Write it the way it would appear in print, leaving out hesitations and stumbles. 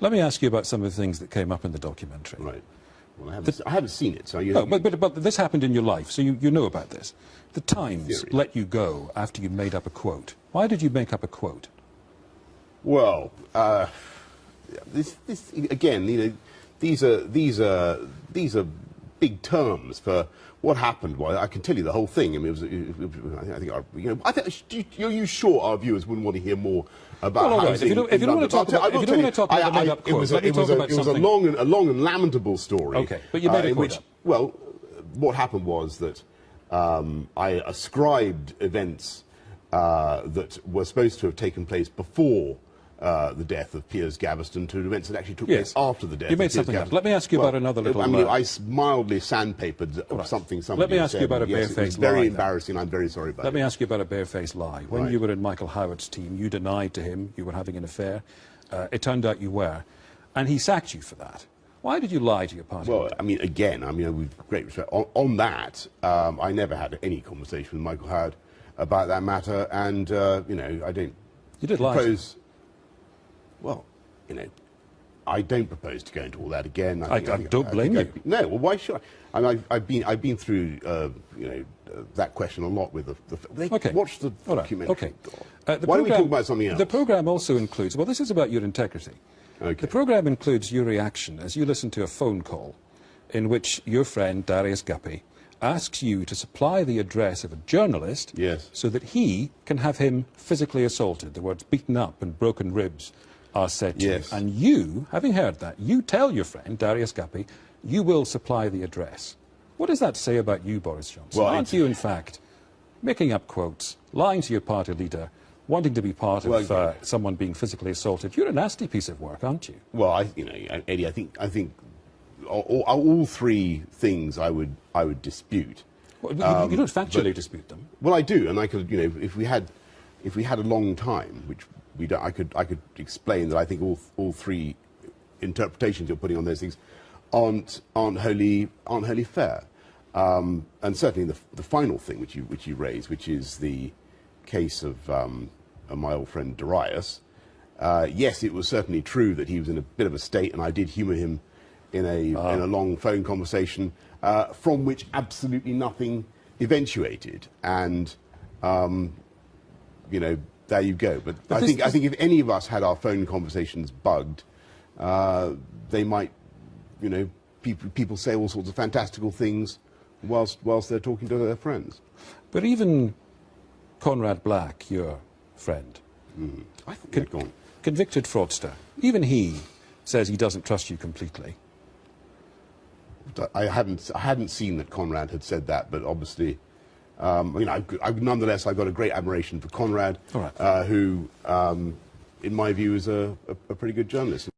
Let me ask you about some of the things that came up in the documentary. Right. Well, I haven't seen it, so you. No, but this happened in your life, so you know about this. The Times let you go after you made up a quote. Why did you make up a quote? Well, this again, you know, these are big terms for what happened. Well, I can tell you the whole thing. I mean, I think are you sure our viewers wouldn't want to hear more about? Well, all right. If you don't want to talk about the made-up quote, let me talk about something. It was a long and lamentable story. Okay, but you made a quote. Well, what happened was that I ascribed events that were supposed to have taken place before the death of Piers Gaveston to events that actually took place after the death you made of Piers something Gaveston. up. Let me ask you about another little... I mean, I mildly sandpapered something somebody Let me ask you about a barefaced lie. It's very embarrassing. I'm very sorry about it. Let me ask you about a barefaced lie. When you were in Michael Howard's team, you denied to him you were having an affair. It turned out you were. And he sacked you for that. Why did you lie to your party? Well, I mean, again, with great respect, on that, I never had any conversation with Michael Howard about that matter, and, you know, I don't... You did lie. Well, you know, I don't propose to go into all that again. I don't blame you. No, well, why should I? I mean, I've been through, you know, that question a lot with the... Watch the documentary. Okay. Why don't we talk about something else? The programme also includes... Well, this is about your integrity. Okay. The programme includes your reaction as you listen to a phone call in which your friend Darius Guppy asks you to supply the address of a journalist so that he can have him physically assaulted. The words beaten up and broken ribs are said to you. And you, having heard that, you tell your friend Darius Guppy you will supply the address. What does that say about you, Boris Johnson? Well, aren't you, in fact, making up quotes, lying to your party leader, wanting to be part of someone being physically assaulted? You're a nasty piece of work, aren't you? Well, you know, Eddie, I think all three things I would dispute. Well, you don't factually dispute them. Well, I do, and I could, you know, if we had a long time, which we don't, I could explain that I think all three interpretations you're putting on those things aren't wholly fair. And certainly the final thing which you raise, which is the case of my old friend Darius. Yes, it was certainly true that he was in a bit of a state, and I did humour him in a long phone conversation, from which absolutely nothing eventuated. And you know, there you go. But I think if any of us had our phone conversations bugged, they might, you know, people say all sorts of fantastical things whilst they're talking to their friends. But even Conrad Black, your friend, I think convicted fraudster, even he says he doesn't trust you completely. I hadn't seen that Conrad had said that, but obviously, you know, nonetheless, I've got a great admiration for Conrad, who, in my view, is a pretty good journalist.